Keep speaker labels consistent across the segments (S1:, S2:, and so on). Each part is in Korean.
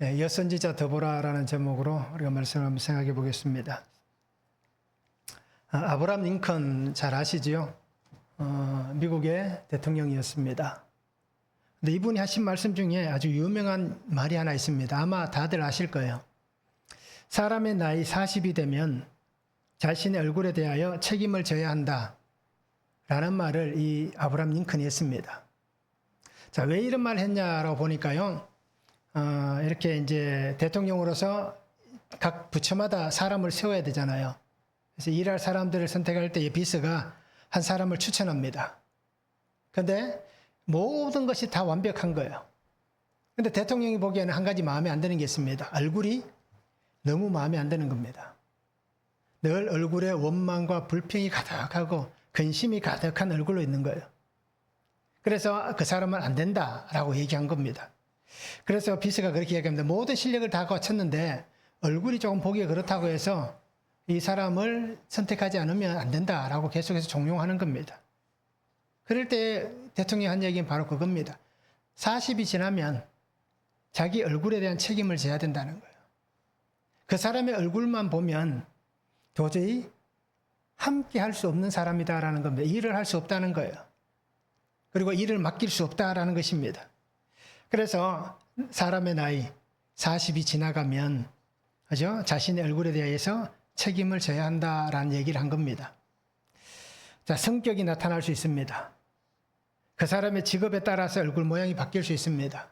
S1: 여선지자 더보라라는 제목으로 우리가 말씀을 한번 생각해 보겠습니다. 아브라함 링컨 잘 아시지요? 미국의 대통령이었습니다. 근데 이분이 하신 말씀 중에 아주 유명한 말이 하나 있습니다. 아마 다들 아실 거예요. 사람의 나이 40이 되면 자신의 얼굴에 대하여 책임을 져야 한다 라는 말을 이 아브라함 링컨이 했습니다. 자, 왜 이런 말을 했냐라고 보니까요. 이렇게 이제 대통령으로서 각 부처마다 사람을 세워야 되잖아요. 그래서 일할 사람들을 선택할 때 비서가 한 사람을 추천합니다. 그런데 모든 것이 다 완벽한 거예요. 그런데 대통령이 보기에는 한 가지 마음에 안 드는 게 있습니다. 얼굴이 너무 마음에 안 드는 겁니다. 늘 얼굴에 원망과 불평이 가득하고 근심이 가득한 얼굴로 있는 거예요. 그래서 그 사람은 안 된다라고 얘기한 겁니다. 그래서 비서가 그렇게 얘기합니다. 모든 실력을 다 갖췄는데 얼굴이 조금 보기가 그렇다고 해서 이 사람을 선택하지 않으면 안 된다라고 계속해서 종용하는 겁니다. 그럴 때 대통령이 한 얘기는 바로 그겁니다. 40이 지나면 자기 얼굴에 대한 책임을 져야 된다는 거예요. 그 사람의 얼굴만 보면 도저히 함께 할 수 없는 사람이다라는 겁니다. 일을 할 수 없다는 거예요. 그리고 일을 맡길 수 없다라는 것입니다. 그래서 사람의 나이 40이 지나가면 그죠? 자신의 얼굴에 대해서 책임을 져야 한다라는 얘기를 한 겁니다. 자, 성격이 나타날 수 있습니다. 그 사람의 직업에 따라서 얼굴 모양이 바뀔 수 있습니다.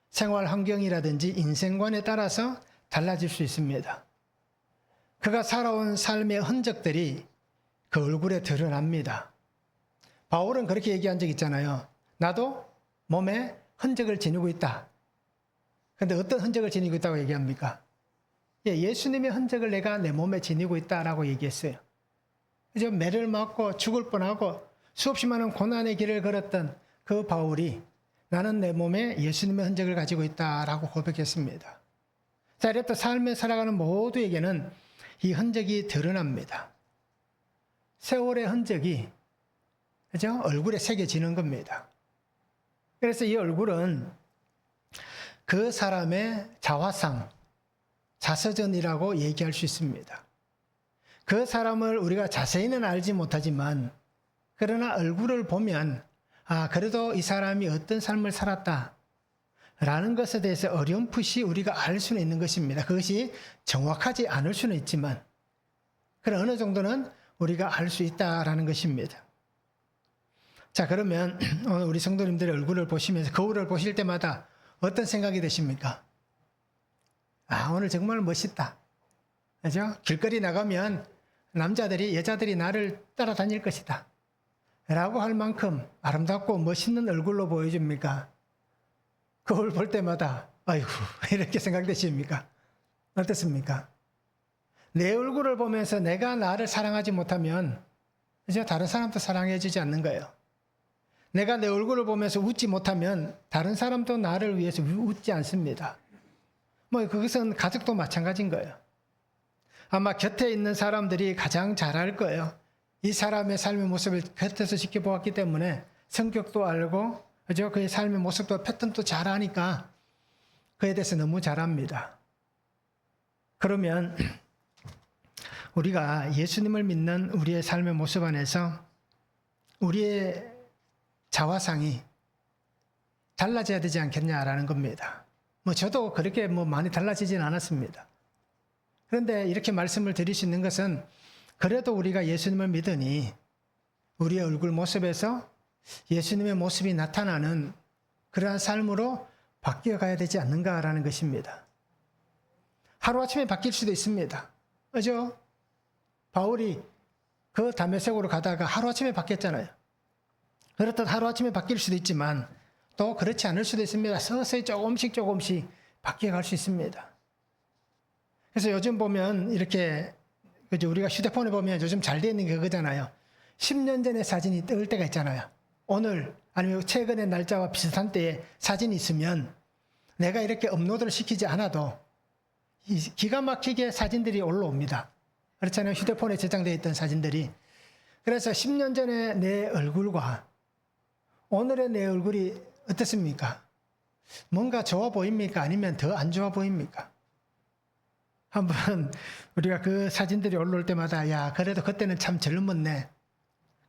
S1: 생활 환경이라든지 인생관에 따라서 달라질 수 있습니다. 그가 살아온 삶의 흔적들이 그 얼굴에 드러납니다. 바울은 그렇게 얘기한 적 있잖아요. 나도 몸에 흔적을 지니고 있다. 그런데 어떤 흔적을 지니고 있다고 얘기합니까? 예수님의 흔적을 내가 내 몸에 지니고 있다라고 얘기했어요. 이제 매를 맞고 죽을 뻔하고 수없이 많은 고난의 길을 걸었던 그 바울이 나는 내 몸에 예수님의 흔적을 가지고 있다라고 고백했습니다. 자, 이렇게 삶에 살아가는 모두에게는 이 흔적이 드러납니다. 세월의 흔적이 그죠? 얼굴에 새겨지는 겁니다. 그래서 이 얼굴은 그 사람의 자화상, 자서전이라고 얘기할 수 있습니다. 그 사람을 우리가 자세히는 알지 못하지만 그러나 얼굴을 보면 그래도 이 사람이 어떤 삶을 살았다 라는 것에 대해서 어렴풋이 우리가 알 수는 있는 것입니다. 그것이 정확하지 않을 수는 있지만 그런 어느 정도는 우리가 알 수 있다라는 것입니다. 자, 그러면 오늘 우리 성도님들의 얼굴을 보시면서 거울을 보실 때마다 어떤 생각이 드십니까? 오늘 정말 멋있다. 그죠? 길거리 나가면 남자들이, 여자들이 나를 따라다닐 것이다. 라고 할 만큼 아름답고 멋있는 얼굴로 보여줍니까? 거울 볼 때마다, 아이고, 이렇게 생각되십니까? 어떻습니까? 내 얼굴을 보면서 내가 나를 사랑하지 못하면, 이제 다른 사람도 사랑해주지 않는 거예요. 내가 내 얼굴을 보면서 웃지 못하면 다른 사람도 나를 위해서 웃지 않습니다. 그것은 가족도 마찬가지인 거예요. 아마 곁에 있는 사람들이 가장 잘 알 거예요. 이 사람의 삶의 모습을 곁에서 지켜보았기 때문에 성격도 알고, 그죠? 그의 삶의 모습도 패턴도 잘 아니까 그에 대해서 너무 잘 압니다. 그러면 우리가 예수님을 믿는 우리의 삶의 모습 안에서 우리의 자화상이 달라져야 되지 않겠냐라는 겁니다. 저도 그렇게 많이 달라지진 않았습니다. 그런데 이렇게 말씀을 드릴 수 있는 것은 그래도 우리가 예수님을 믿으니 우리의 얼굴 모습에서 예수님의 모습이 나타나는 그러한 삶으로 바뀌어 가야 되지 않는가라는 것입니다. 하루아침에 바뀔 수도 있습니다. 그죠? 바울이 그 다메섹으로 가다가 하루아침에 바뀌었잖아요. 그렇듯 하루아침에 바뀔 수도 있지만 또 그렇지 않을 수도 있습니다. 서서히 조금씩 바뀌어갈 수 있습니다. 그래서 요즘 보면 이렇게 우리가 휴대폰에 보면 요즘 잘 되어 있는 게 그거잖아요. 10년 전의 사진이 뜰 때가 있잖아요. 오늘 아니면 최근의 날짜와 비슷한 때에 사진이 있으면 내가 이렇게 업로드를 시키지 않아도 기가 막히게 사진들이 올라옵니다. 그렇잖아요. 휴대폰에 저장되어 있던 사진들이. 그래서 10년 전의 내 얼굴과 오늘의 내 얼굴이 어떻습니까? 뭔가 좋아 보입니까? 아니면 더 안 좋아 보입니까? 한번 우리가 그 사진들이 올라올 때마다 야, 그래도 그때는 참 젊었네.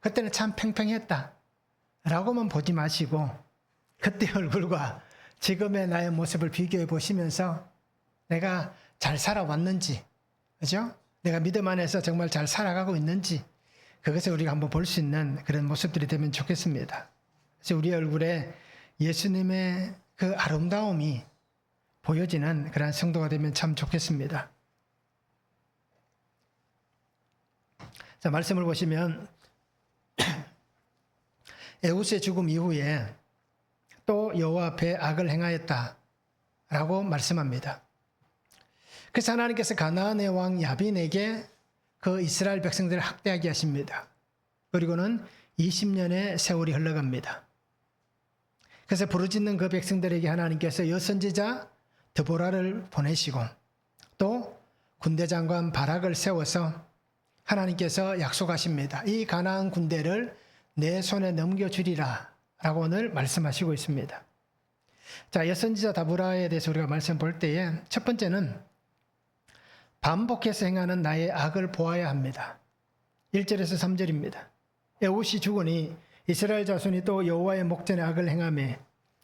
S1: 그때는 참 팽팽했다. 라고만 보지 마시고 그때 얼굴과 지금의 나의 모습을 비교해 보시면서 내가 잘 살아왔는지, 그죠? 내가 믿음 안에서 정말 잘 살아가고 있는지 그것을 우리가 한번 볼 수 있는 그런 모습들이 되면 좋겠습니다. 그래서 우리 얼굴에 예수님의 그 아름다움이 보여지는 그런 성도가 되면 참 좋겠습니다. 자, 말씀을 보시면 에우스의 죽음 이후에 또 여호와 앞에 악을 행하였다라고 말씀합니다. 그래서 하나님께서 가나안의 왕 야빈에게 그 이스라엘 백성들을 학대하게 하십니다. 그리고는 20년의 세월이 흘러갑니다. 그래서 부르짖는 그 백성들에게 하나님께서 여선지자 드보라를 보내시고 또 군대장관 바락을 세워서 하나님께서 약속하십니다. 이 가나안 군대를 내 손에 넘겨주리라 라고 오늘 말씀하시고 있습니다. 자, 여선지자 드보라에 대해서 우리가 말씀 볼 때에 첫 번째는 반복해서 행하는 나의 악을 보아야 합니다. 1절에서 3절입니다. 에웃이 죽으니 이스라엘 자손이 또 여호와의 목전에 악을 행하매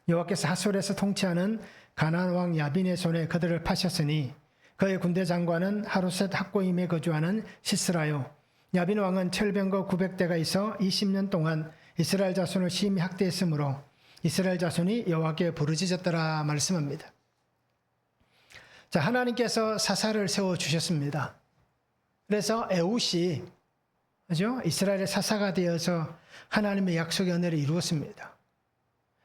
S1: 여호와께서 하솔에서 통치하는 가나안 왕 야빈의 손에 그들을 파셨으니 그의 군대 장관은 하루셋 학고임에 거주하는 시스라요. 야빈 왕은 철병거 900대가 있어 20년 동안 이스라엘 자손을 심히 학대했으므로 이스라엘 자손이 여호와께 부르짖었더라 말씀합니다. 자, 하나님께서 사사를 세워 주셨습니다. 그래서 에웃이 그죠? 이스라엘의 사사가 되어서 하나님의 약속의 은혜를 이루었습니다.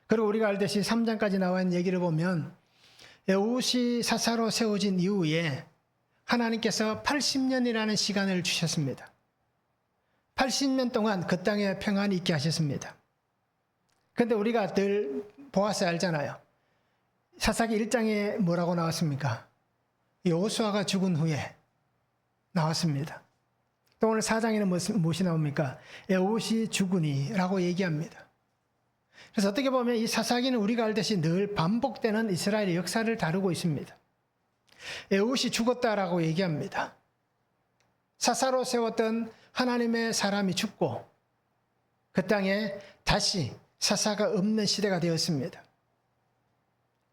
S1: 그리고 우리가 알듯이 3장까지 나와 있는 얘기를 보면 에웃이 사사로 세워진 이후에 하나님께서 80년이라는 시간을 주셨습니다. 80년 동안 그 땅에 평안이 있게 하셨습니다. 그런데 우리가 늘 보아서 알잖아요. 사사기 1장에 뭐라고 나왔습니까? 여호수아가 죽은 후에 나왔습니다. 또 오늘 4장에는 무엇이 나옵니까? 에웃이 죽으니 라고 얘기합니다. 그래서 어떻게 보면 이 사사기는 우리가 알듯이 늘 반복되는 이스라엘의 역사를 다루고 있습니다. 에웃이 죽었다라고 얘기합니다. 사사로 세웠던 하나님의 사람이 죽고 그 땅에 다시 사사가 없는 시대가 되었습니다.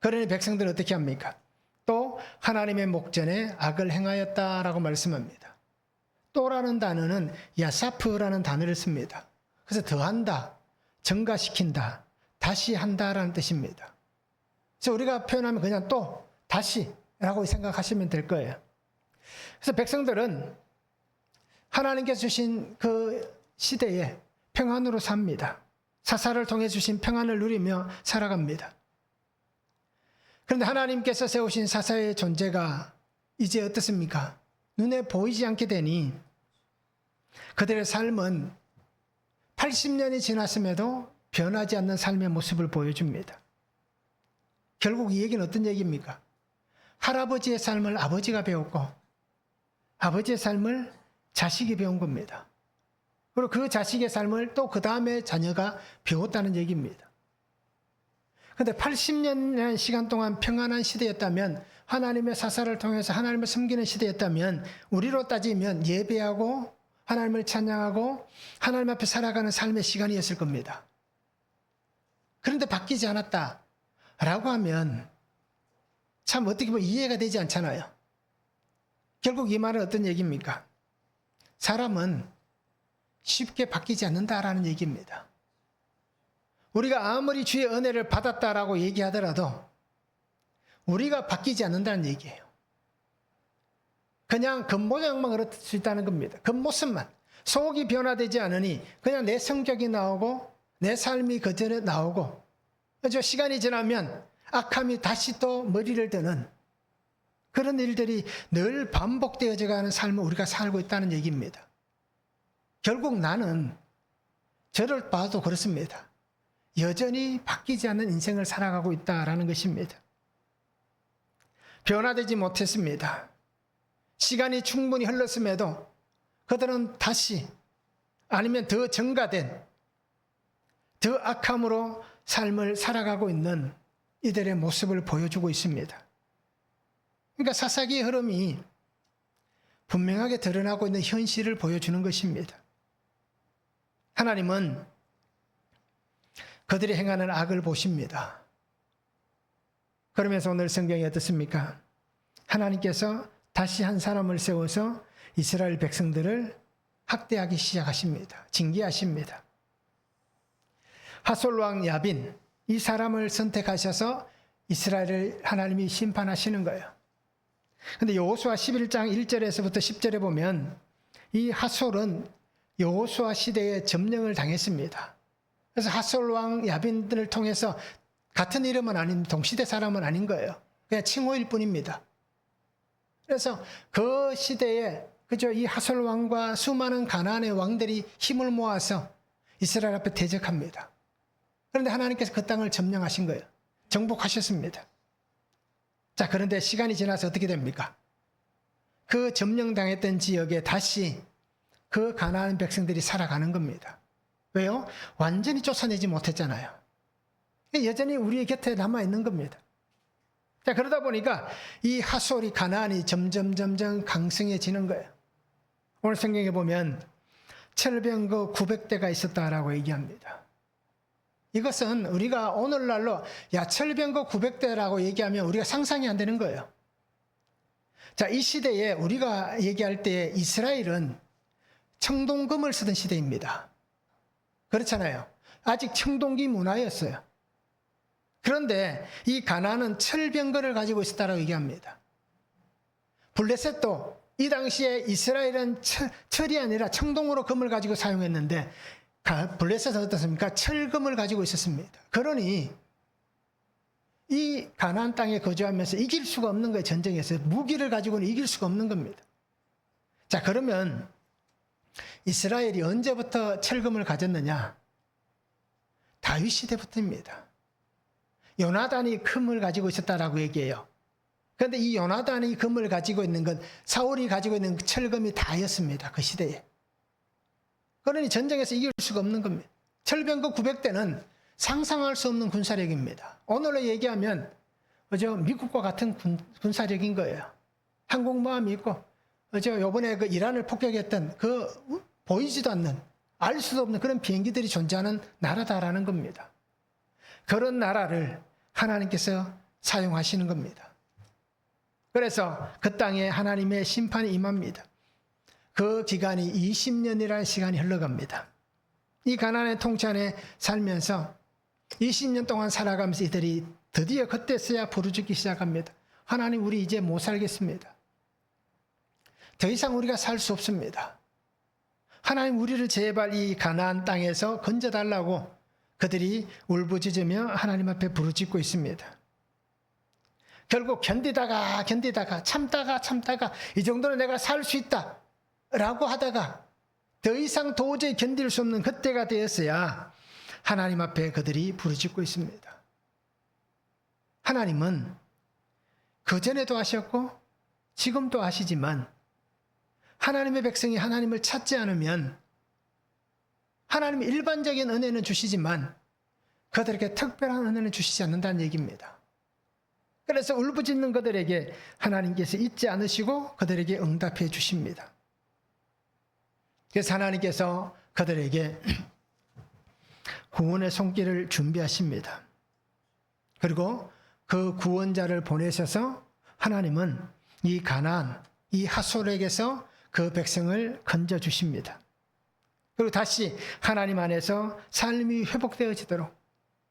S1: 그러니 백성들은 어떻게 합니까? 또 하나님의 목전에 악을 행하였다라고 말씀합니다. 또라는 단어는 야사프라는 단어를 씁니다. 그래서 더한다, 증가시킨다, 다시 한다라는 뜻입니다. 그래서 우리가 표현하면 그냥 또, 다시라고 생각하시면 될 거예요. 그래서 백성들은 하나님께서 주신 그 시대에 평안으로 삽니다. 사사를 통해 주신 평안을 누리며 살아갑니다. 그런데 하나님께서 세우신 사사의 존재가 이제 어떻습니까? 눈에 보이지 않게 되니 그들의 삶은 80년이 지났음에도 변하지 않는 삶의 모습을 보여줍니다. 결국 이 얘기는 어떤 얘기입니까? 할아버지의 삶을 아버지가 배웠고 아버지의 삶을 자식이 배운 겁니다. 그리고 그 자식의 삶을 또 그 다음에 자녀가 배웠다는 얘기입니다. 그런데 80년이라는 시간 동안 평안한 시대였다면, 하나님의 사사를 통해서 하나님을 섬기는 시대였다면, 우리로 따지면 예배하고 하나님을 찬양하고 하나님 앞에 살아가는 삶의 시간이었을 겁니다. 그런데 바뀌지 않았다라고 하면 참 어떻게 보면 이해가 되지 않잖아요. 결국 이 말은 어떤 얘기입니까? 사람은 쉽게 바뀌지 않는다라는 얘기입니다. 우리가 아무리 주의 은혜를 받았다라고 얘기하더라도 우리가 바뀌지 않는다는 얘기예요. 그냥 겉모양만 그럴 수 있다는 겁니다. 겉모습만. 속이 변화되지 않으니 그냥 내 성격이 나오고 내 삶이 그전에 나오고, 그죠? 시간이 지나면 악함이 다시 또 머리를 드는 그런 일들이 늘 반복되어져 가는 삶을 우리가 살고 있다는 얘기입니다. 결국 나는 저를 봐도 그렇습니다. 여전히 바뀌지 않는 인생을 살아가고 있다라는 것입니다. 변화되지 못했습니다. 시간이 충분히 흘렀음에도 그들은 다시 아니면 더 증가된 더 악함으로 삶을 살아가고 있는 이들의 모습을 보여주고 있습니다. 그러니까 사사기의 흐름이 분명하게 드러나고 있는 현실을 보여주는 것입니다. 하나님은 그들이 행하는 악을 보십니다. 그러면서 오늘 성경이 어떻습니까? 하나님께서 다시 한 사람을 세워서 이스라엘 백성들을 학대하기 시작하십니다. 징계하십니다. 하솔 왕 야빈, 이 사람을 선택하셔서 이스라엘을 하나님이 심판하시는 거예요. 근데 여호수아 11장 1절에서부터 10절에 보면 이 하솔은 여호수아 시대에 점령을 당했습니다. 그래서 하솔 왕 야빈들을 통해서 같은 이름은 아닌, 동시대 사람은 아닌 거예요. 그냥 칭호일 뿐입니다. 그래서 그 시대에 그저 이 하솔 왕과 수많은 가나안의 왕들이 힘을 모아서 이스라엘 앞에 대적합니다. 그런데 하나님께서 그 땅을 점령하신 거예요. 정복하셨습니다. 자, 그런데 시간이 지나서 어떻게 됩니까? 그 점령당했던 지역에 다시 그 가나안 백성들이 살아가는 겁니다. 왜요? 완전히 쫓아내지 못했잖아요. 여전히 우리의 곁에 남아있는 겁니다. 자, 그러다 보니까 이 하솔이 가나안이 점점 강성해지는 거예요. 오늘 성경에 보면 철병거 900대가 있었다라고 얘기합니다. 이것은 우리가 오늘날로 철병거 900대라고 얘기하면 우리가 상상이 안 되는 거예요. 자, 이 시대에 우리가 얘기할 때 이스라엘은 청동금을 쓰던 시대입니다. 그렇잖아요. 아직 청동기 문화였어요. 그런데 이 가나안은 철병거를 가지고 있었다고 얘기합니다. 블레셋도 이 당시에 이스라엘은 철이 아니라 청동으로 금을 가지고 사용했는데 블레셋은 어떻습니까? 철금을 가지고 있었습니다. 그러니 이 가나안 땅에 거주하면서 이길 수가 없는 거예요. 전쟁에서 무기를 가지고는 이길 수가 없는 겁니다. 자, 그러면 이스라엘이 언제부터 철금을 가졌느냐? 다윗 시대부터입니다. 요나단이 금을 가지고 있었다라고 얘기해요. 그런데 이 요나단이 금을 가지고 있는 건 사울이 가지고 있는 철금이 다였습니다. 그 시대에. 그러니 전쟁에서 이길 수가 없는 겁니다. 철병거 900대는 상상할 수 없는 군사력입니다. 오늘로 얘기하면 미국과 같은 군사력인 거예요. 항공모함이 있고 요번에 그 이란을 폭격했던 그 보이지도 않는, 알 수도 없는 그런 비행기들이 존재하는 나라다라는 겁니다. 그런 나라를 하나님께서 사용하시는 겁니다. 그래서 그 땅에 하나님의 심판이 임합니다. 그 기간이 20년이라는 시간이 흘러갑니다. 이 가나안의 통치 안에 살면서 20년 동안 살아가면서 이들이 드디어 그때서야 부르짖기 시작합니다. 하나님, 우리 이제 못 살겠습니다. 더 이상 우리가 살 수 없습니다. 하나님, 우리를 제발 이 가나안 땅에서 건져달라고 그들이 울부짖으며 하나님 앞에 부르짖고 있습니다. 결국 견디다가 참다가 이 정도는 내가 살 수 있다 라고 하다가 더 이상 도저히 견딜 수 없는 그때가 되었어야 하나님 앞에 그들이 부르짖고 있습니다. 하나님은 그전에도 하셨고 지금도 하시지만 하나님의 백성이 하나님을 찾지 않으면 하나님의 일반적인 은혜는 주시지만 그들에게 특별한 은혜는 주시지 않는다는 얘기입니다. 그래서 울부짖는 그들에게 하나님께서 잊지 않으시고 그들에게 응답해 주십니다. 그래서 하나님께서 그들에게 구원의 손길을 준비하십니다. 그리고 그 구원자를 보내셔서 하나님은 이 가나안, 이 하솔에게서 그 백성을 건져주십니다. 그리고 다시 하나님 안에서 삶이 회복되어지도록,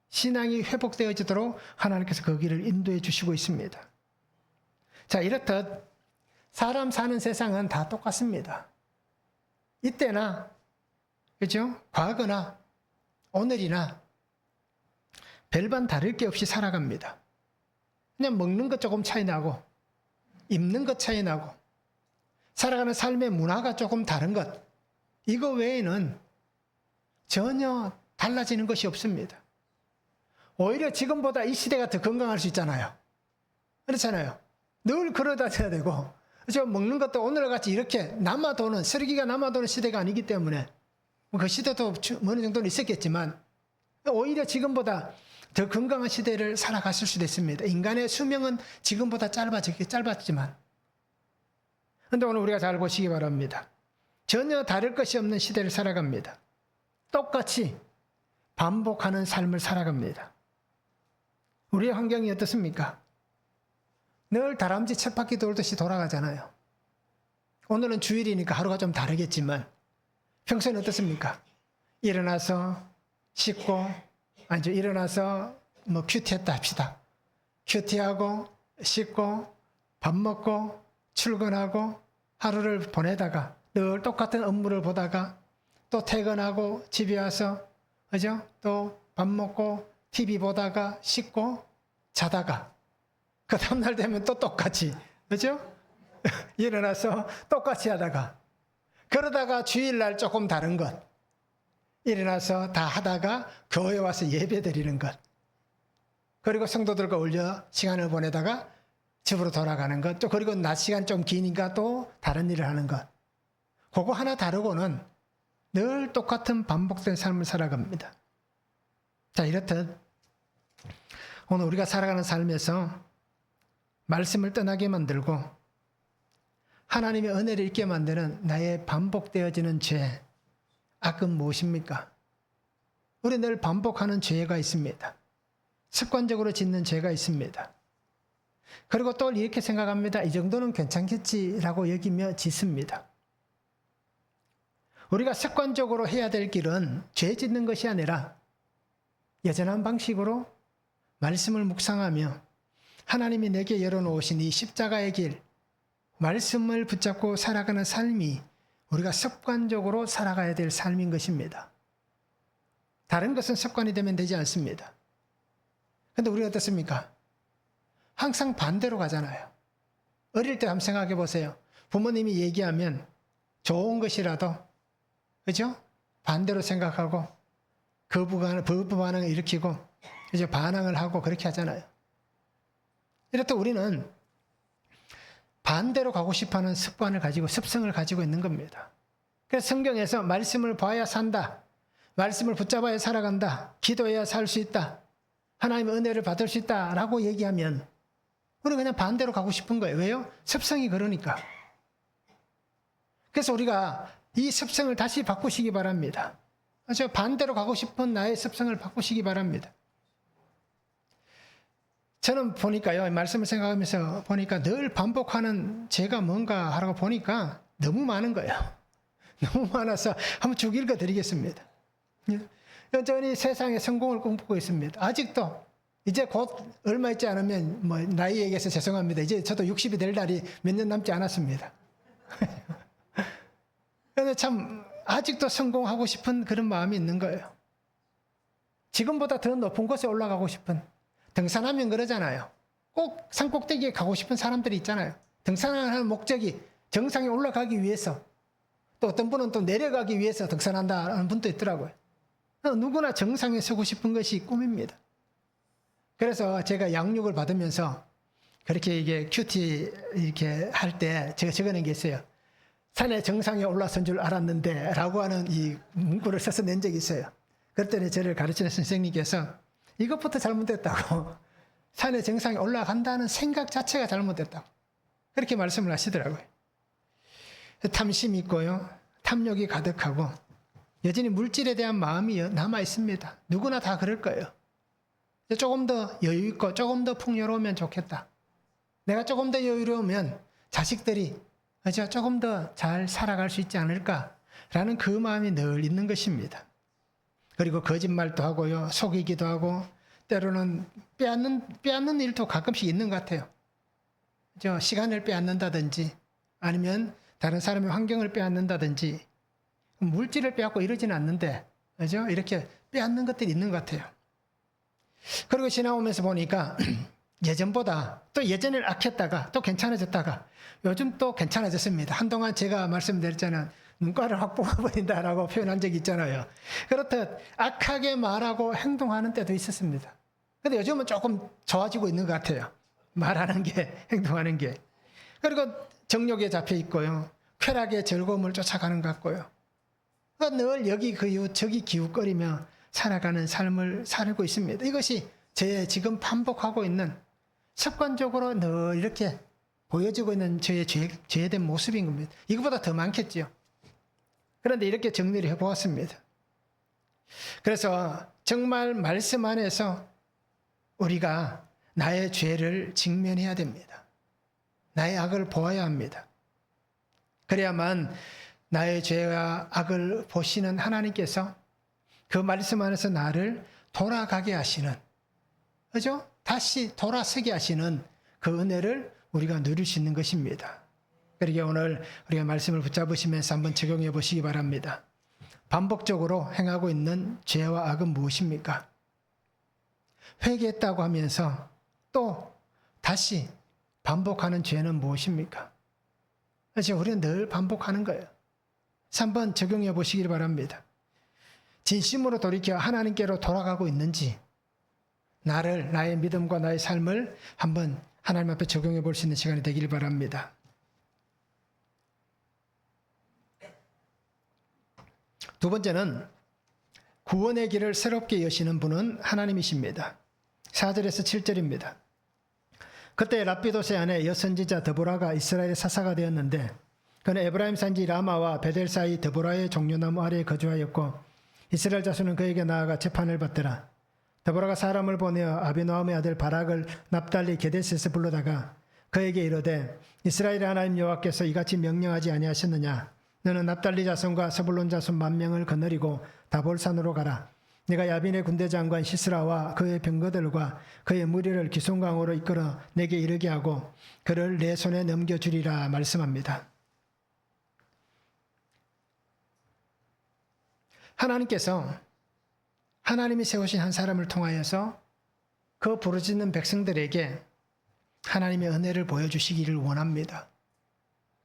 S1: 신앙이 회복되어지도록 하나님께서 그 길을 인도해 주시고 있습니다. 자, 이렇듯 사람 사는 세상은 다 똑같습니다. 이때나, 그죠? 과거나 오늘이나 별반 다를 게 없이 살아갑니다. 그냥 먹는 것 조금 차이 나고, 입는 것 차이 나고, 살아가는 삶의 문화가 조금 다른 것, 이거 외에는 전혀 달라지는 것이 없습니다. 오히려 지금보다 이 시대가 더 건강할 수 있잖아요. 그렇잖아요. 늘 걸어다녀야 되고, 먹는 것도 오늘같이 이렇게 남아도는, 쓰레기가 남아도는 시대가 아니기 때문에 그 시대도 어느 정도는 있었겠지만 오히려 지금보다 더 건강한 시대를 살아갔을 수도 있습니다. 인간의 수명은 지금보다 짧았지만. 그런데 오늘 우리가 잘 보시기 바랍니다. 전혀 다를 것이 없는 시대를 살아갑니다. 똑같이 반복하는 삶을 살아갑니다. 우리의 환경이 어떻습니까? 늘 다람쥐 쳇바퀴 돌듯이 돌아가잖아요. 오늘은 주일이니까 하루가 좀 다르겠지만 평소에는 어떻습니까? 일어나서 씻고 일어나서 큐티했다 합시다. 큐티하고 씻고 밥 먹고 출근하고 하루를 보내다가 늘 똑같은 업무를 보다가 또 퇴근하고 집에 와서 그죠? 또 밥 먹고 TV 보다가 씻고 자다가 그 다음날 되면 또 똑같이 그죠? 일어나서 똑같이 하다가 그러다가 주일날 조금 다른 것 일어나서 다 하다가 교회 와서 예배 드리는 것 그리고 성도들과 올려 시간을 보내다가 집으로 돌아가는 것 또 그리고 낮 시간 좀 기니까 또 다른 일을 하는 것 그거 하나 다르고는 늘 똑같은 반복된 삶을 살아갑니다. 자, 이렇듯 오늘 우리가 살아가는 삶에서 말씀을 떠나게 만들고 하나님의 은혜를 잊게 만드는 나의 반복되어지는 죄, 악은 무엇입니까? 우리 늘 반복하는 죄가 있습니다. 습관적으로 짓는 죄가 있습니다. 그리고 또 이렇게 생각합니다. 이 정도는 괜찮겠지라고 여기며 짓습니다. 우리가 습관적으로 해야 될 길은 죄 짓는 것이 아니라 여전한 방식으로 말씀을 묵상하며 하나님이 내게 열어놓으신 이 십자가의 길, 말씀을 붙잡고 살아가는 삶이 우리가 습관적으로 살아가야 될 삶인 것입니다. 다른 것은 습관이 되면 되지 않습니다. 그런데 우리가 어떻습니까? 항상 반대로 가잖아요. 어릴 때 한번 생각해 보세요. 부모님이 얘기하면 좋은 것이라도 그죠? 반대로 생각하고 거부 반응을 일으키고 이제 반항을 하고 그렇게 하잖아요. 이렇듯 우리는 반대로 가고 싶어하는 습관을 가지고 습성을 가지고 있는 겁니다. 그래서 성경에서 말씀을 봐야 산다. 말씀을 붙잡아야 살아간다. 기도해야 살 수 있다. 하나님의 은혜를 받을 수 있다라고 얘기하면 우리는 그냥 반대로 가고 싶은 거예요. 왜요? 습성이 그러니까. 그래서 우리가 이 습성을 다시 바꾸시기 바랍니다. 저 반대로 가고 싶은 나의 습성을 바꾸시기 바랍니다. 저는 보니까요, 말씀을 생각하면서 보니까 늘 반복하는 죄가 뭔가 하라고 보니까 너무 많은 거예요. 너무 많아서 한번 쭉 읽어드리겠습니다. 여전히 세상에 성공을 꿈꾸고 있습니다. 아직도 이제 곧 얼마 있지 않으면 나이 얘기해서 죄송합니다. 이제 저도 60이 될 날이 몇 년 남지 않았습니다. 그런데 참 아직도 성공하고 싶은 그런 마음이 있는 거예요. 지금보다 더 높은 곳에 올라가고 싶은. 등산하면 그러잖아요. 꼭 산꼭대기에 가고 싶은 사람들이 있잖아요. 등산하는 목적이 정상에 올라가기 위해서, 또 어떤 분은 또 내려가기 위해서 등산한다는 분도 있더라고요. 누구나 정상에 서고 싶은 것이 꿈입니다. 그래서 제가 양육을 받으면서 그렇게 이게 큐티 이렇게 할 때 제가 적어낸 게 있어요. 산의 정상에 올라선 줄 알았는데 라고 하는 이 문구를 써서 낸 적이 있어요. 그랬더니 저를 가르치는 선생님께서 이것부터 잘못됐다고, 산의 정상에 올라간다는 생각 자체가 잘못됐다고 그렇게 말씀을 하시더라고요. 탐심이 있고요, 탐욕이 가득하고 여전히 물질에 대한 마음이 남아 있습니다. 누구나 다 그럴 거예요. 조금 더 여유 있고 조금 더 풍요로우면 좋겠다. 내가 조금 더 여유로우면 자식들이 조금 더 잘 살아갈 수 있지 않을까라는 그 마음이 늘 있는 것입니다. 그리고 거짓말도 하고요, 속이기도 하고 때로는 빼앗는 일도 가끔씩 있는 것 같아요. 시간을 빼앗는다든지 아니면 다른 사람의 환경을 빼앗는다든지 물질을 빼앗고 이러지는 않는데 그죠? 이렇게 빼앗는 것들이 있는 것 같아요. 그리고 지나오면서 보니까 예전보다 또 예전에 악했다가 또 괜찮아졌다가 요즘 또 괜찮아졌습니다. 한동안 제가 말씀드렸잖아요. 눈가를 확 뽑아버린다라고 표현한 적이 있잖아요. 그렇듯 악하게 말하고 행동하는 때도 있었습니다. 근데 요즘은 조금 좋아지고 있는 것 같아요. 말하는 게, 행동하는 게. 그리고 정욕에 잡혀 있고요. 쾌락의 즐거움을 쫓아가는 것 같고요. 늘 여기 저기 기웃거리며 살아가는 삶을 살고 있습니다. 이것이 제 지금 반복하고 있는 습관적으로 늘 이렇게 보여지고 있는 저의 죄된 모습인 겁니다. 이거보다 더 많겠죠. 그런데 이렇게 정리를 해보았습니다. 그래서 정말 말씀 안에서 우리가 나의 죄를 직면해야 됩니다. 나의 악을 보아야 합니다. 그래야만 나의 죄와 악을 보시는 하나님께서 그 말씀 안에서 나를 돌아가게 하시는, 그죠? 다시 돌아서게 하시는 그 은혜를 우리가 누릴 수 있는 것입니다. 그러게 오늘 우리가 말씀을 붙잡으시면서 한번 적용해 보시기 바랍니다. 반복적으로 행하고 있는 죄와 악은 무엇입니까? 회개했다고 하면서 또 다시 반복하는 죄는 무엇입니까? 그래서 우리는 늘 반복하는 거예요. 그래서 한번 적용해 보시길 바랍니다. 진심으로 돌이켜 하나님께로 돌아가고 있는지, 나의 믿음과 나의 삶을 한번 하나님 앞에 적용해 볼 수 있는 시간이 되길 바랍니다. 두 번째는 구원의 길을 새롭게 여시는 분은 하나님이십니다. 4절에서 7절입니다. 그때 랍비도스의 아내 여선지자 드보라가 이스라엘의 사사가 되었는데 그는 에브라임 산지 라마와 베델 사이 드보라의 종려나무 아래에 거주하였고 이스라엘 자손은 그에게 나아가 재판을 받더라. 드보라가 사람을 보내어 아비노함의 아들 바락을 납달리 게데스에서 불러다가 그에게 이르되 이스라엘의 하나님 여호와께서 이같이 명령하지 아니하셨느냐? 너는 납달리 자손과 스불론 자손 10,000명을 거느리고 다볼산으로 가라. 네가 야빈의 군대 장관 시스라와 그의 병거들과 그의 무리를 기송강으로 이끌어 내게 이르게 하고 그를 내 손에 넘겨주리라 말씀합니다. 하나님께서 하나님이 세우신 한 사람을 통하여서 그 부르짖는 백성들에게 하나님의 은혜를 보여주시기를 원합니다.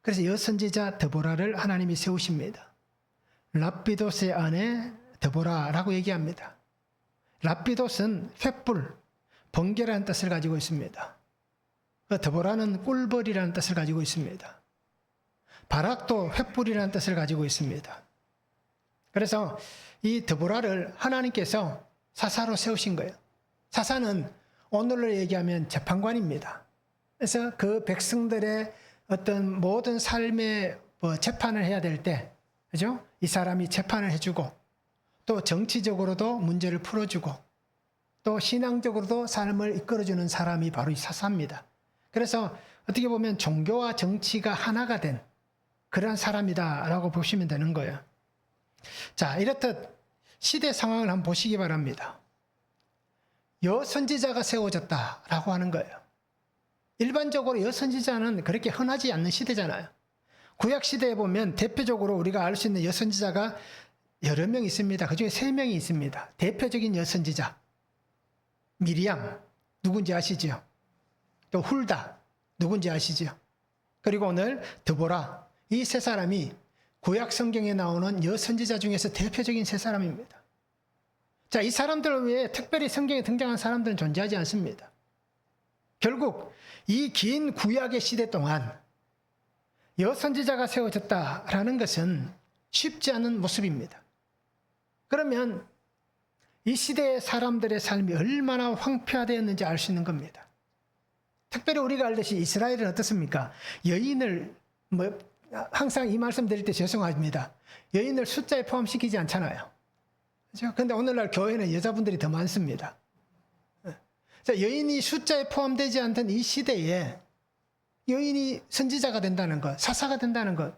S1: 그래서 여선지자 드보라를 하나님이 세우십니다. 랍비도스의 아내 드보라라고 얘기합니다. 랍비도스는 횃불, 번개라는 뜻을 가지고 있습니다. 드보라는 꿀벌이라는 뜻을 가지고 있습니다. 바락도 횃불이라는 뜻을 가지고 있습니다. 그래서 이 드보라를 하나님께서 사사로 세우신 거예요. 사사는 오늘로 얘기하면 재판관입니다. 그래서 그 백성들의 어떤 모든 삶의 재판을 해야 될 때, 그죠? 이 사람이 재판을 해주고, 또 정치적으로도 문제를 풀어주고, 또 신앙적으로도 삶을 이끌어주는 사람이 바로 이 사사입니다. 그래서 어떻게 보면 종교와 정치가 하나가 된 그런 사람이다라고 보시면 되는 거예요. 자, 이렇듯 시대 상황을 한번 보시기 바랍니다. 여선지자가 세워졌다라고 하는 거예요. 일반적으로 여선지자는 그렇게 흔하지 않는 시대잖아요. 구약 시대에 보면 대표적으로 우리가 알 수 있는 여선지자가 여러 명 있습니다. 그중에 3명이 있습니다. 대표적인 여선지자. 미리암, 누군지 아시죠? 또 훌다, 누군지 아시죠? 그리고 오늘 드보라, 이 3사람이 구약 성경에 나오는 여선지자 중에서 대표적인 3사람입니다. 자, 이 사람들 외에 특별히 성경에 등장한 사람들은 존재하지 않습니다. 결국 이 긴 구약의 시대 동안 여선지자가 세워졌다라는 것은 쉽지 않은 모습입니다. 그러면 이 시대의 사람들의 삶이 얼마나 황폐화되었는지 알 수 있는 겁니다. 특별히 우리가 알듯이 이스라엘은 어떻습니까? 여인을 항상 이 말씀 드릴 때 죄송합니다. 여인을 숫자에 포함시키지 않잖아요. 그렇죠? 근데 오늘날 교회는 여자분들이 더 많습니다. 자, 여인이 숫자에 포함되지 않던 이 시대에 여인이 선지자가 된다는 것, 사사가 된다는 것,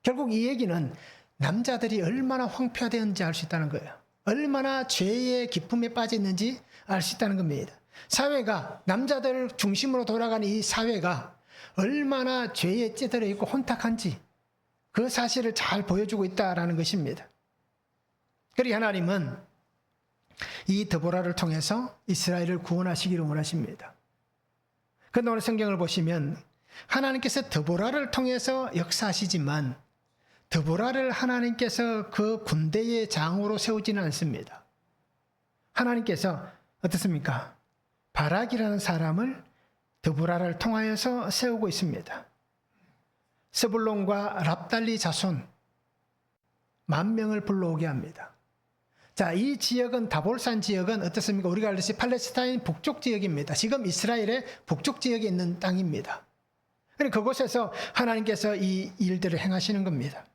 S1: 결국 이 얘기는 남자들이 얼마나 황폐화되었는지 알 수 있다는 거예요. 얼마나 죄의 기쁨에 빠져 있는지 알 수 있다는 겁니다. 사회가, 남자들 중심으로 돌아가는 이 사회가 얼마나 죄에 찌들어 있고 혼탁한지 그 사실을 잘 보여주고 있다는 것입니다. 그리고 하나님은 이 드보라를 통해서 이스라엘을 구원하시기를 원하십니다. 그런데 오늘 성경을 보시면 하나님께서 드보라를 통해서 역사하시지만 드보라를 하나님께서 그 군대의 장으로 세우지는 않습니다. 하나님께서 어떻습니까? 바락이라는 사람을 드보라를 통하여서 세우고 있습니다. 스불론과 랍달리 자손 10,000명을 불러오게 합니다. 자, 이 지역은 다볼산 지역은 어떻습니까? 우리가 알듯이 팔레스타인 북쪽 지역입니다. 지금 이스라엘의 북쪽 지역에 있는 땅입니다. 그러니까 그곳에서 하나님께서 이 일들을 행하시는 겁니다.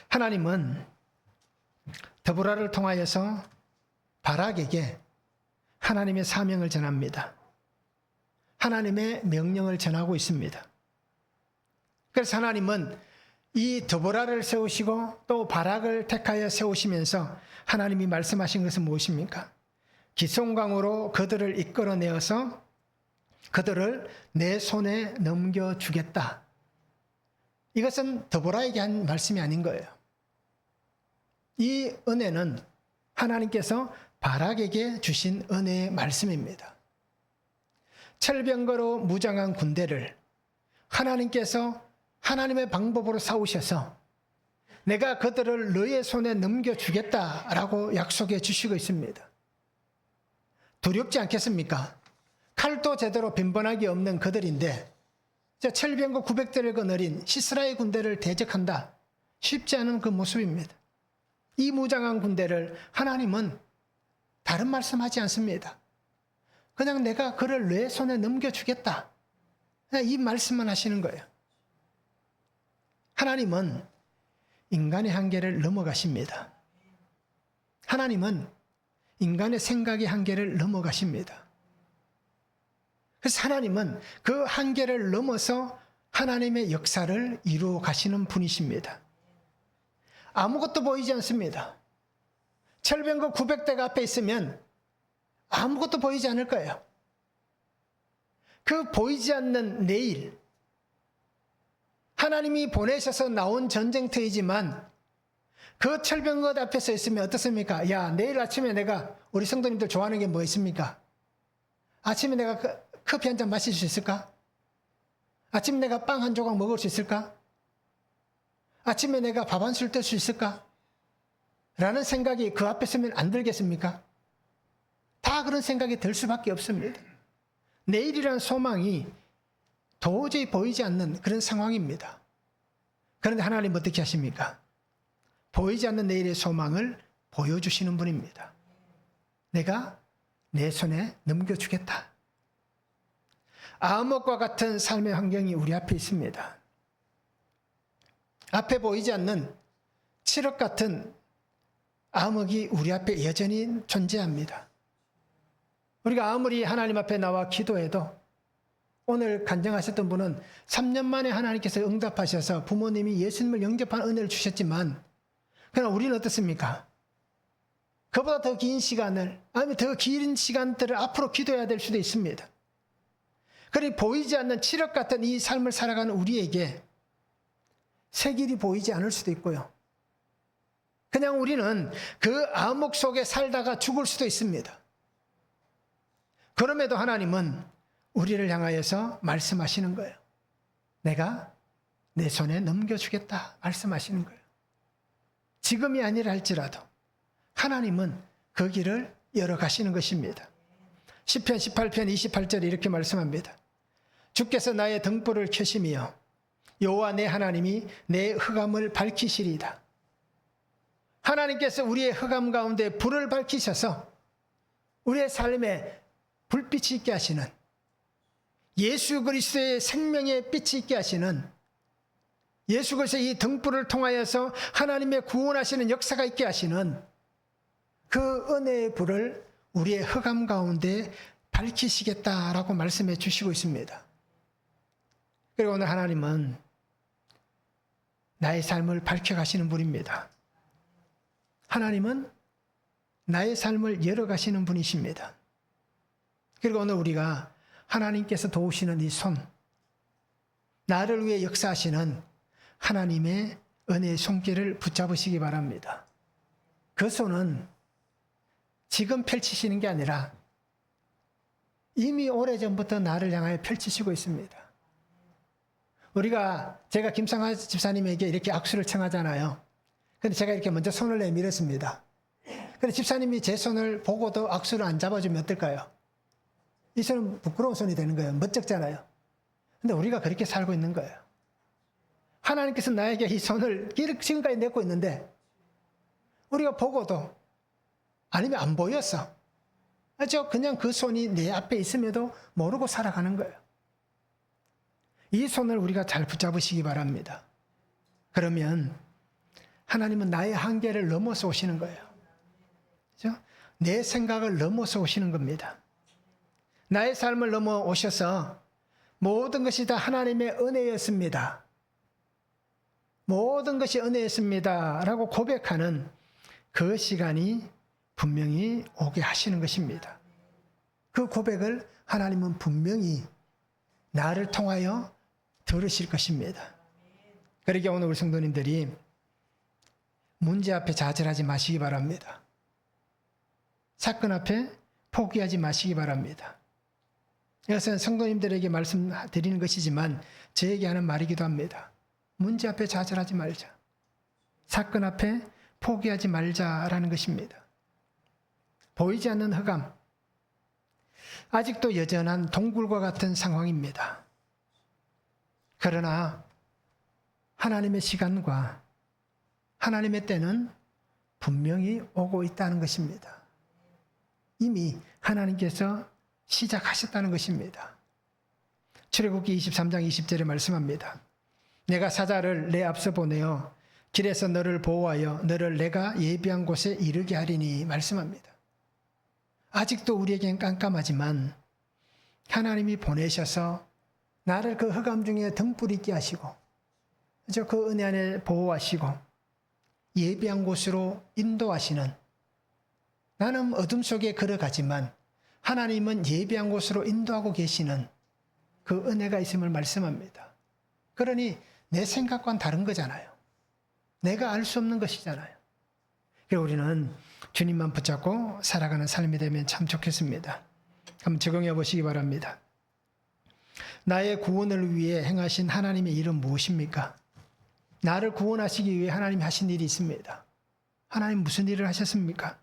S1: 하나님은 드보라를 통하여서 바락에게 하나님의 사명을 전합니다. 하나님의 명령을 전하고 있습니다. 그래서 하나님은 이 드보라를 세우시고 또 바락을 택하여 세우시면서 하나님이 말씀하신 것은 무엇입니까? 기송강으로 그들을 이끌어내어서 그들을 내 손에 넘겨주겠다. 이것은 드보라에게 한 말씀이 아닌 거예요. 이 은혜는 하나님께서 바락에게 주신 은혜의 말씀입니다. 철병거로 무장한 군대를 하나님께서 하나님의 방법으로 싸우셔서 내가 그들을 너의 손에 넘겨주겠다라고 약속해 주시고 있습니다. 두렵지 않겠습니까? 칼도 제대로 빈번하게 없는 그들인데 철병거 900대를 거느린 시스라의 군대를 대적한다. 쉽지 않은 그 모습입니다. 이 무장한 군대를 하나님은 다른 말씀하지 않습니다. 그냥 내가 그를 내 손에 넘겨주겠다. 이 말씀만 하시는 거예요. 하나님은 인간의 한계를 넘어가십니다. 하나님은 인간의 생각의 한계를 넘어가십니다. 그래서 하나님은 그 한계를 넘어서 하나님의 역사를 이루어 가시는 분이십니다. 아무것도 보이지 않습니다. 철병거 900대가 앞에 있으면 아무것도 보이지 않을 거예요. 그 보이지 않는 내일, 하나님이 보내셔서 나온 전쟁터이지만 그 철병거 앞에 서 있으면 어떻습니까? 야, 내일 아침에 내가 우리 성도님들 좋아하는 게 뭐 있습니까? 아침에 내가 커피 한 잔 마실 수 있을까? 아침에 내가 빵 한 조각 먹을 수 있을까? 아침에 내가 밥 한 술 뜰 수 있을까? 라는 생각이 그 앞에 서면 안 들겠습니까? 다 그런 생각이 들 수밖에 없습니다. 내일이라는 소망이 도저히 보이지 않는 그런 상황입니다. 그런데 하나님 어떻게 하십니까? 보이지 않는 내일의 소망을 보여주시는 분입니다. 내가 내 손에 넘겨주겠다. 암흑과 같은 삶의 환경이 우리 앞에 있습니다. 앞에 보이지 않는 칠흑 같은 암흑이 우리 앞에 여전히 존재합니다. 우리가 아무리 하나님 앞에 나와 기도해도 오늘 간증하셨던 분은 3년 만에 하나님께서 응답하셔서 부모님이 예수님을 영접한 은혜를 주셨지만 그러나 우리는 어떻습니까? 그보다 더 긴 시간을 아니면 더 긴 시간들을 앞으로 기도해야 될 수도 있습니다. 그러니 보이지 않는 칠흑 같은 이 삶을 살아가는 우리에게 새 길이 보이지 않을 수도 있고요. 그냥 우리는 그 암흑 속에 살다가 죽을 수도 있습니다. 그럼에도 하나님은 우리를 향하여서 말씀하시는 거예요. 내가 내 손에 넘겨주겠다 말씀하시는 거예요. 지금이 아니라 할지라도 하나님은 그 길을 열어가시는 것입니다. 시편 18편 28절에 이렇게 말씀합니다. 주께서 나의 등불을 켜시며 여호와 내 하나님이 내 흑암을 밝히시리이다. 하나님께서 우리의 흑암 가운데 불을 밝히셔서 우리의 삶에 불빛이 있게 하시는, 예수 그리스도의 생명의 빛이 있게 하시는, 예수 그리스도의 이 등불을 통하여서 하나님의 구원하시는 역사가 있게 하시는 그 은혜의 불을 우리의 흑암 가운데 밝히시겠다라고 말씀해 주시고 있습니다. 그리고 오늘 하나님은 나의 삶을 밝혀가시는 분입니다. 하나님은 나의 삶을 열어가시는 분이십니다. 그리고 오늘 우리가 하나님께서 도우시는 이 손, 나를 위해 역사하시는 하나님의 은혜의 손길을 붙잡으시기 바랍니다. 그 손은 지금 펼치시는 게 아니라 이미 오래전부터 나를 향하여 펼치시고 있습니다. 제가 김상하 집사님에게 이렇게 악수를 청하잖아요. 근데 제가 이렇게 먼저 손을 내밀었습니다. 근데 집사님이 제 손을 보고도 악수를 안 잡아주면 어떨까요? 이 손은 부끄러운 손이 되는 거예요. 멋쩍잖아요. 근데 우리가 그렇게 살고 있는 거예요. 하나님께서 나에게 이 손을 지금까지 내고 있는데 우리가 보고도 아니면 안 보였어. 그냥 그 손이 내 앞에 있음에도 모르고 살아가는 거예요. 이 손을 우리가 잘 붙잡으시기 바랍니다. 그러면 하나님은 나의 한계를 넘어서 오시는 거예요. 그렇죠? 내 생각을 넘어서 오시는 겁니다. 나의 삶을 넘어오셔서 모든 것이 다 하나님의 은혜였습니다. 모든 것이 은혜였습니다. 라고 고백하는 그 시간이 분명히 오게 하시는 것입니다. 그 고백을 하나님은 분명히 나를 통하여 들으실 것입니다. 그러기에 오늘 우리 성도님들이 문제 앞에 좌절하지 마시기 바랍니다. 사건 앞에 포기하지 마시기 바랍니다. 이것은 성도님들에게 말씀드리는 것이지만 저에게 하는 말이기도 합니다. 문제 앞에 좌절하지 말자. 사건 앞에 포기하지 말자라는 것입니다. 보이지 않는 흑암, 아직도 여전한 동굴과 같은 상황입니다. 그러나 하나님의 시간과 하나님의 때는 분명히 오고 있다는 것입니다. 이미 하나님께서 시작하셨다는 것입니다. 출애굽기 23장 20절에 말씀합니다. 내가 사자를 내 앞서 보내어 길에서 너를 보호하여 너를 내가 예비한 곳에 이르게 하리니 말씀합니다. 아직도 우리에겐 깜깜하지만 하나님이 보내셔서 나를 그 흑암 중에 등불 있게 하시고 그 은혜 안에 보호하시고 예비한 곳으로 인도하시는, 나는 어둠 속에 걸어가지만 하나님은 예비한 곳으로 인도하고 계시는 그 은혜가 있음을 말씀합니다. 그러니 내 생각과는 다른 거잖아요. 내가 알 수 없는 것이잖아요. 그래서 우리는 주님만 붙잡고 살아가는 삶이 되면 참 좋겠습니다. 한번 적용해 보시기 바랍니다. 나의 구원을 위해 행하신 하나님의 일은 무엇입니까? 나를 구원하시기 위해 하나님이 하신 일이 있습니다. 하나님 무슨 일을 하셨습니까?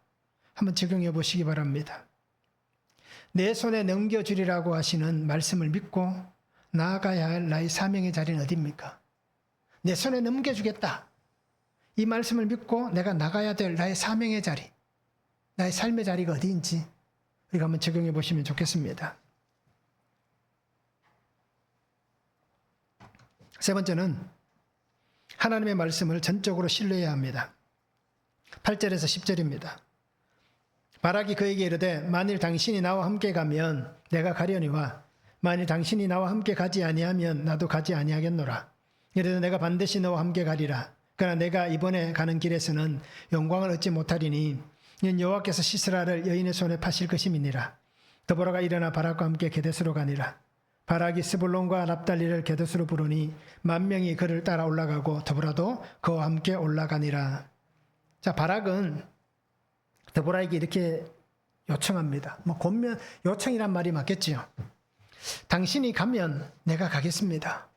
S1: 한번 적용해 보시기 바랍니다. 내 손에 넘겨주리라고 하시는 말씀을 믿고 나아가야 할 나의 사명의 자리는 어디입니까? 내 손에 넘겨주겠다. 이 말씀을 믿고 내가 나가야 될 나의 사명의 자리, 나의 삶의 자리가 어디인지 우리가 한번 적용해 보시면 좋겠습니다. 세 번째는 하나님의 말씀을 전적으로 신뢰해야 합니다. 8절에서 10절입니다. 바락이 그에게 이르되 만일 당신이 나와 함께 가면 내가 가려니와 만일 당신이 나와 함께 가지 아니하면 나도 가지 아니하겠노라. 이르되 내가 반드시 너와 함께 가리라. 그러나 내가 이번에 가는 길에서는 영광을 얻지 못하리니 이는 여호와께서 시스라를 여인의 손에 파실 것임이니라. 드보라가 일어나 바락과 함께 게데스로 가니라. 바락이 스불론과 납달리를 게데스로 부르니 10,000명이 그를 따라 올라가고 드보라도 그와 함께 올라가니라. 자, 바락은 드보라에게 이렇게 요청합니다. 권면 요청이란 말이 맞겠지요. 당신이 가면 내가 가겠습니다.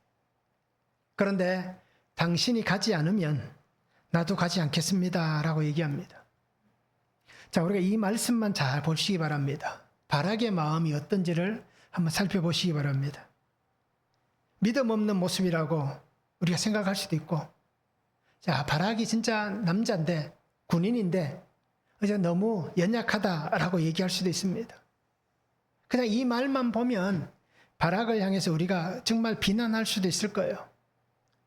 S1: 그런데 당신이 가지 않으면 나도 가지 않겠습니다. 라고 얘기합니다. 자, 우리가 이 말씀만 잘 보시기 바랍니다. 바락의 마음이 어떤지를 한번 살펴보시기 바랍니다. 믿음 없는 모습이라고 우리가 생각할 수도 있고, 자, 바락이 진짜 남자인데, 군인인데, 이제 너무 연약하다라고 얘기할 수도 있습니다. 그냥 이 말만 보면 바락을 향해서 우리가 정말 비난할 수도 있을 거예요.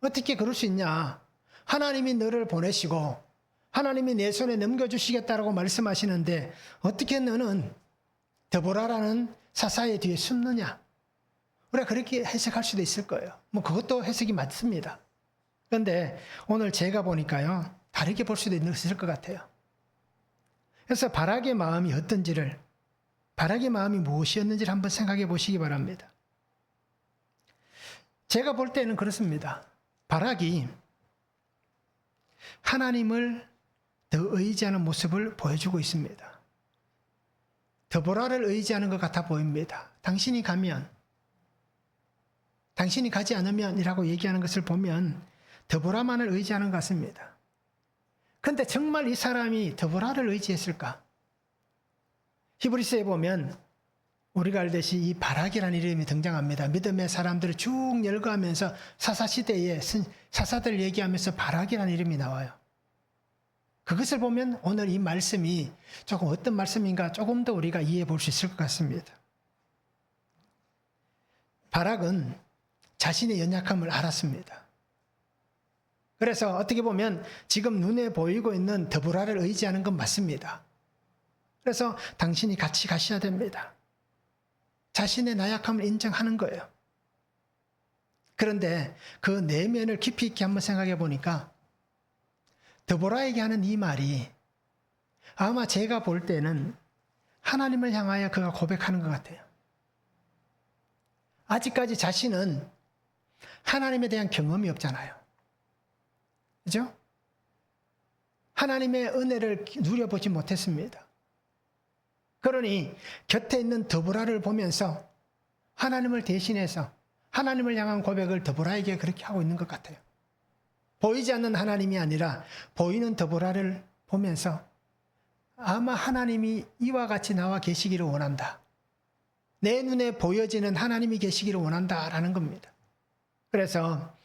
S1: 어떻게 그럴 수 있냐? 하나님이 너를 보내시고 하나님이 내 손에 넘겨주시겠다라고 말씀하시는데 어떻게 너는 드보라라는 사사의 뒤에 숨느냐? 우리가 그렇게 해석할 수도 있을 거예요. 그것도 해석이 맞습니다. 그런데 오늘 제가 보니까요, 다르게 볼 수도 있을 것 같아요. 그래서 바락의 마음이 어떤지를, 바락의 마음이 무엇이었는지를 한번 생각해 보시기 바랍니다. 제가 볼 때는 그렇습니다. 바락이 하나님을 더 의지하는 모습을 보여주고 있습니다. 드보라를 의지하는 것 같아 보입니다. 당신이 가면, 당신이 가지 않으면 이라고 얘기하는 것을 보면 드보라만을 의지하는 것 같습니다. 그런데 정말 이 사람이 드보라를 의지했을까? 히브리서에 보면 우리가 알듯이 이 바락이라는 이름이 등장합니다. 믿음의 사람들을 쭉 열거하면서 사사시대에 사사들 얘기하면서 바락이라는 이름이 나와요. 그것을 보면 오늘 이 말씀이 조금 어떤 말씀인가 조금 더 우리가 이해해 볼 수 있을 것 같습니다. 바락은 자신의 연약함을 알았습니다. 그래서 어떻게 보면 지금 눈에 보이고 있는 드보라를 의지하는 건 맞습니다. 그래서 당신이 같이 가셔야 됩니다. 자신의 나약함을 인정하는 거예요. 그런데 그 내면을 깊이 있게 한번 생각해 보니까 드보라에게 하는 이 말이 아마 제가 볼 때는 하나님을 향하여 그가 고백하는 것 같아요. 아직까지 자신은 하나님에 대한 경험이 없잖아요. 그죠? 하나님의 은혜를 누려보지 못했습니다. 그러니 곁에 있는 드보라를 보면서 하나님을 대신해서 하나님을 향한 고백을 드보라에게 그렇게 하고 있는 것 같아요. 보이지 않는 하나님이 아니라 보이는 드보라를 보면서 아마 하나님이 이와 같이 나와 계시기를 원한다. 내 눈에 보여지는 하나님이 계시기를 원한다라는 겁니다. 그래서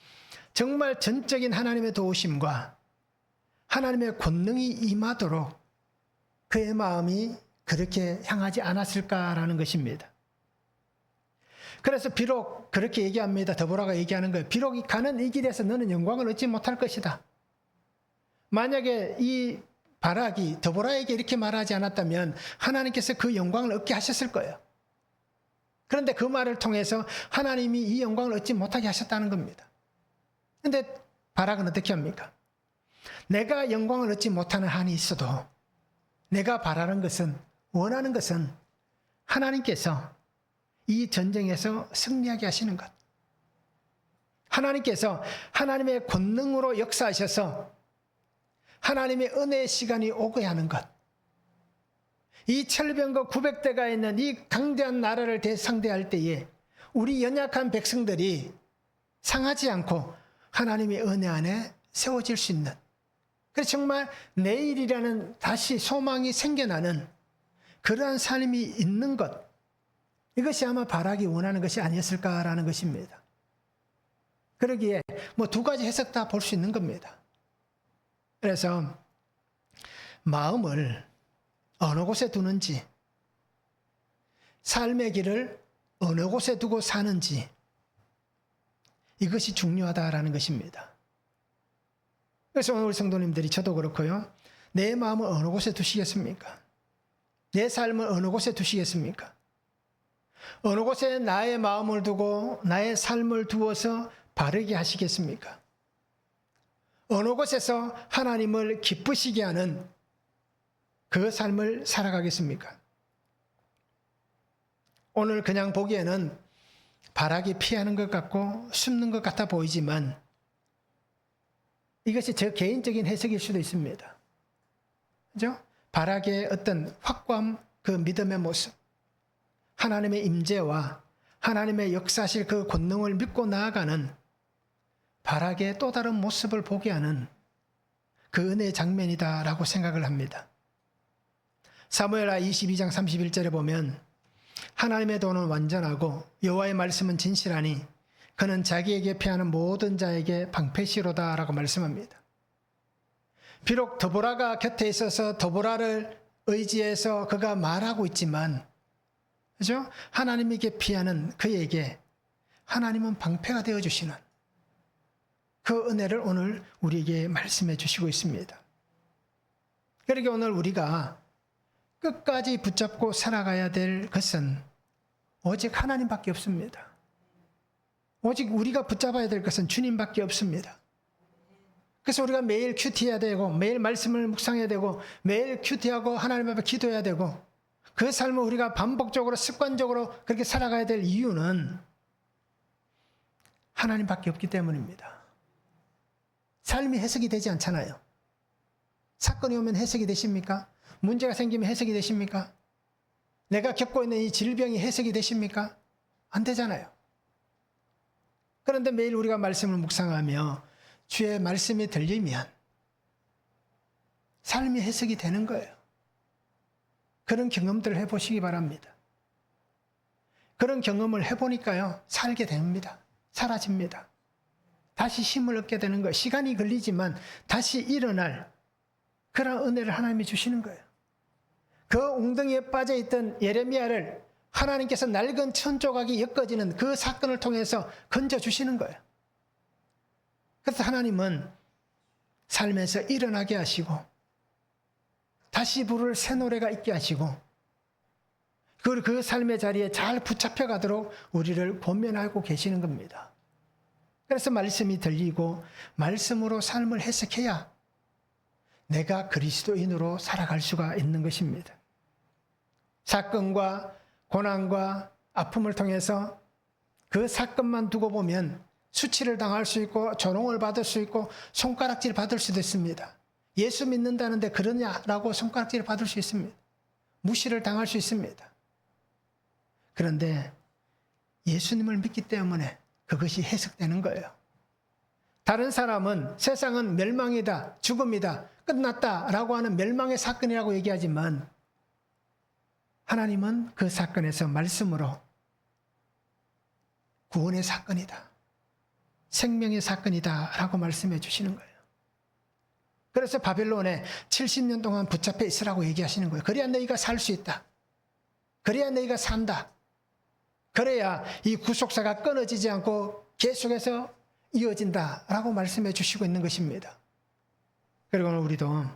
S1: 정말 전적인 하나님의 도우심과 하나님의 권능이 임하도록 그의 마음이 그렇게 향하지 않았을까라는 것입니다. 그래서 비록 그렇게 얘기합니다. 드보라가 얘기하는 거예요. 비록 가는 이 길에서 너는 영광을 얻지 못할 것이다. 만약에 이 바락이 드보라에게 이렇게 말하지 않았다면 하나님께서 그 영광을 얻게 하셨을 거예요. 그런데 그 말을 통해서 하나님이 이 영광을 얻지 못하게 하셨다는 겁니다. 그런데 바락은 어떻게 합니까? 내가 영광을 얻지 못하는 한이 있어도 내가 바라는 것은, 원하는 것은 하나님께서 이 전쟁에서 승리하게 하시는 것. 하나님께서 하나님의 권능으로 역사하셔서 하나님의 은혜의 시간이 오게 하는 것. 이 철병거 900대가 있는 이 강대한 나라를 상대할 때에 우리 연약한 백성들이 상하지 않고 하나님의 은혜 안에 세워질 수 있는, 그래서 정말 내일이라는 다시 소망이 생겨나는 그러한 삶이 있는 것, 이것이 아마 바락이 원하는 것이 아니었을까라는 것입니다. 그러기에 뭐 두 가지 해석 다 볼 수 있는 겁니다. 그래서 마음을 어느 곳에 두는지, 삶의 길을 어느 곳에 두고 사는지, 이것이 중요하다라는 것입니다. 그래서 오늘 성도님들이, 저도 그렇고요, 내 마음을 어느 곳에 두시겠습니까? 내 삶을 어느 곳에 두시겠습니까? 어느 곳에 나의 마음을 두고 나의 삶을 두어서 바르게 하시겠습니까? 어느 곳에서 하나님을 기쁘시게 하는 그 삶을 살아가겠습니까? 오늘 그냥 보기에는 바락이 피하는 것 같고 숨는 것 같아 보이지만 이것이 저 개인적인 해석일 수도 있습니다. 그죠? 바락의 어떤 확고한 그 믿음의 모습, 하나님의 임재와 하나님의 역사실 그 권능을 믿고 나아가는 바락의 또 다른 모습을 보게 하는 그 은혜의 장면이다라고 생각을 합니다. 사무엘하 22장 31절에 보면 하나님의 도는 완전하고 여호와의 말씀은 진실하니 그는 자기에게 피하는 모든 자에게 방패시로다라고 말씀합니다. 비록 드보라가 곁에 있어서 드보라를 의지해서 그가 말하고 있지만, 그죠? 하나님에게 피하는 그에게 하나님은 방패가 되어주시는 그 은혜를 오늘 우리에게 말씀해 주시고 있습니다. 그러게 오늘 우리가 끝까지 붙잡고 살아가야 될 것은 오직 하나님밖에 없습니다. 오직 우리가 붙잡아야 될 것은 주님밖에 없습니다. 그래서 우리가 매일 큐티해야 되고 매일 말씀을 묵상해야 되고 매일 큐티하고 하나님 앞에 기도해야 되고 그 삶을 우리가 반복적으로 습관적으로 그렇게 살아가야 될 이유는 하나님밖에 없기 때문입니다. 삶이 해석이 되지 않잖아요. 사건이 오면 해석이 되십니까? 문제가 생기면 해석이 되십니까? 내가 겪고 있는 이 질병이 해석이 되십니까? 안 되잖아요. 그런데 매일 우리가 말씀을 묵상하며 주의 말씀이 들리면 삶이 해석이 되는 거예요. 그런 경험들을 해보시기 바랍니다. 그런 경험을 해보니까요, 살게 됩니다. 사라집니다. 다시 힘을 얻게 되는 거예요. 시간이 걸리지만 다시 일어날 그런 은혜를 하나님이 주시는 거예요. 그 웅덩이에 빠져있던 예레미야를 하나님께서 낡은 천조각이 엮어지는 그 사건을 통해서 건져주시는 거예요. 그래서 하나님은 삶에서 일어나게 하시고 다시 부를 새 노래가 있게 하시고 그리고 그 삶의 자리에 잘 붙잡혀 가도록 우리를 권면하고 계시는 겁니다. 그래서 말씀이 들리고 말씀으로 삶을 해석해야 내가 그리스도인으로 살아갈 수가 있는 것입니다. 사건과 고난과 아픔을 통해서 그 사건만 두고 보면 수치를 당할 수 있고 조롱을 받을 수 있고 손가락질 받을 수도 있습니다. 예수 믿는다는데 그러냐라고 손가락질 받을 수 있습니다. 무시를 당할 수 있습니다. 그런데 예수님을 믿기 때문에 그것이 해석되는 거예요. 다른 사람은 세상은 멸망이다, 죽음이다, 끝났다라고 하는 멸망의 사건이라고 얘기하지만 하나님은 그 사건에서 말씀으로 구원의 사건이다, 생명의 사건이다 라고 말씀해 주시는 거예요. 그래서 바벨론에 70년 동안 붙잡혀 있으라고 얘기하시는 거예요. 그래야 너희가 살 수 있다. 그래야 너희가 산다. 그래야 이 구속사가 끊어지지 않고 계속해서 이어진다라고 말씀해 주시고 있는 것입니다. 그리고 오늘 우리도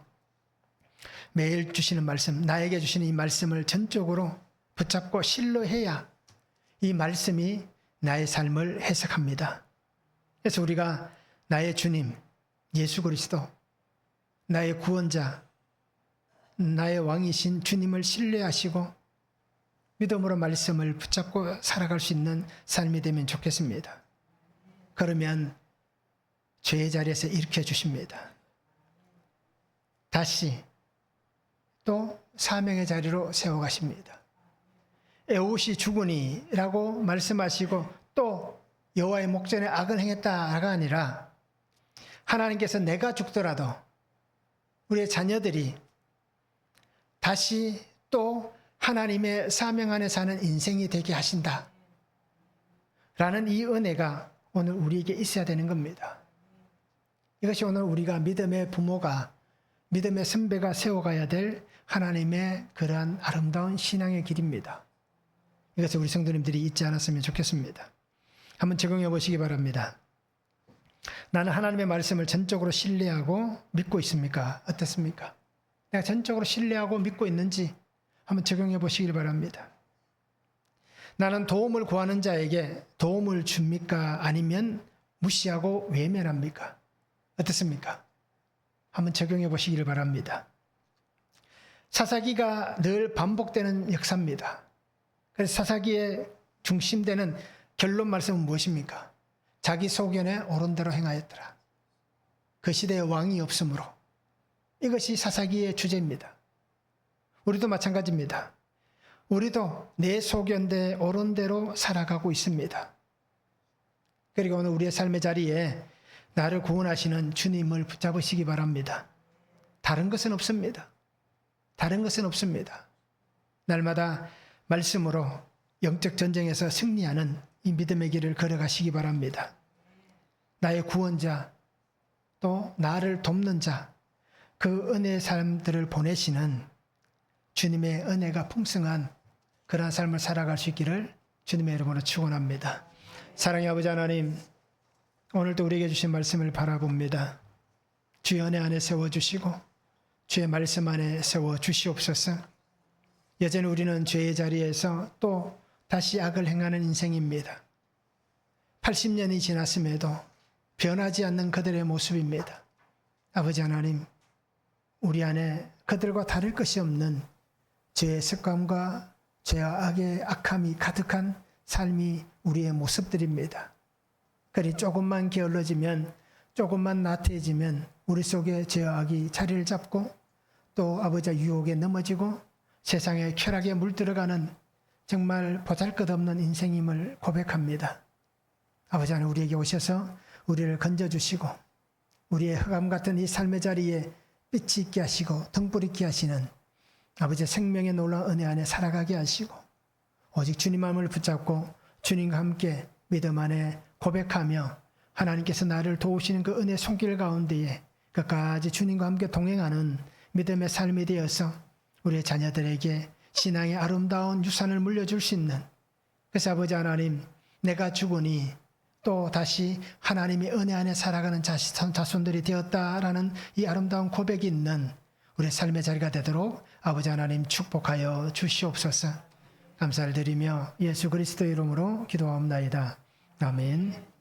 S1: 매일 주시는 말씀, 나에게 주시는 이 말씀을 전적으로 붙잡고 신뢰해야 이 말씀이 나의 삶을 해석합니다. 그래서 우리가 나의 주님 예수 그리스도, 나의 구원자, 나의 왕이신 주님을 신뢰하시고 믿음으로 말씀을 붙잡고 살아갈 수 있는 삶이 되면 좋겠습니다. 그러면 죄의 자리에서 일으켜 주십니다. 다시 또 사명의 자리로 세워가십니다. 에웃이 죽으니라고 말씀하시고 또 여호와의 목전에 악을 행했다가 아니라 하나님께서 내가 죽더라도 우리의 자녀들이 다시 또 하나님의 사명 안에 사는 인생이 되게 하신다 라는 이 은혜가 오늘 우리에게 있어야 되는 겁니다. 이것이 오늘 우리가 믿음의 부모가, 믿음의 선배가 세워가야 될 하나님의 그러한 아름다운 신앙의 길입니다. 이것을 우리 성도님들이 잊지 않았으면 좋겠습니다. 한번 적용해 보시기 바랍니다. 나는 하나님의 말씀을 전적으로 신뢰하고 믿고 있습니까? 어떻습니까? 내가 전적으로 신뢰하고 믿고 있는지 한번 적용해 보시길 바랍니다. 나는 도움을 구하는 자에게 도움을 줍니까? 아니면 무시하고 외면합니까? 어떻습니까? 한번 적용해 보시길 바랍니다. 사사기가 늘 반복되는 역사입니다. 그래서 사사기의 중심되는 결론 말씀은 무엇입니까? 자기 소견에 옳은 대로 행하였더라. 그 시대에 왕이 없으므로. 이것이 사사기의 주제입니다. 우리도 마찬가지입니다. 우리도 내 소견대에 옳은 대로 살아가고 있습니다. 그리고 오늘 우리의 삶의 자리에 나를 구원하시는 주님을 붙잡으시기 바랍니다. 다른 것은 없습니다. 다른 것은 없습니다. 날마다 말씀으로 영적 전쟁에서 승리하는 이 믿음의 길을 걸어가시기 바랍니다. 나의 구원자, 또 나를 돕는 자, 그 은혜의 사람들을 보내시는 주님의 은혜가 풍성한 그러한 삶을 살아갈 수 있기를 주님의 이름으로 축원합니다. 사랑의 아버지 하나님, 오늘도 우리에게 주신 말씀을 바라봅니다. 주의 은혜 안에 세워주시고 주의 말씀 안에 세워주시옵소서. 여전히 우리는 죄의 자리에서 또 다시 악을 행하는 인생입니다. 80년이 지났음에도 변하지 않는 그들의 모습입니다. 아버지 하나님, 우리 안에 그들과 다를 것이 없는 죄의 습관과 죄와 악의 악함이 가득한 삶이 우리의 모습들입니다. 그리 조금만 게을러지면, 조금만 나태해지면 우리 속에 죄와 악이 자리를 잡고 또 아버지의 유혹에 넘어지고 세상의 쾌락에 물들어가는 정말 보잘것없는 인생임을 고백합니다. 아버지 하나님, 우리에게 오셔서 우리를 건져주시고 우리의 흑암 같은 이 삶의 자리에 빛이 있게 하시고 등불 있게 하시는 아버지의 생명의 놀라운 은혜 안에 살아가게 하시고 오직 주님 마음을 붙잡고 주님과 함께 믿음 안에 고백하며 하나님께서 나를 도우시는 그 은혜 손길 가운데에 끝까지 주님과 함께 동행하는 믿음의 삶이 되어서 우리의 자녀들에게 신앙의 아름다운 유산을 물려줄 수 있는, 그래서 아버지 하나님, 내가 죽으니 또 다시 하나님의 은혜 안에 살아가는 자손들이 되었다라는 이 아름다운 고백이 있는 우리의 삶의 자리가 되도록 아버지 하나님 축복하여 주시옵소서. 감사를 드리며 예수 그리스도 이름으로 기도하옵나이다. 아멘.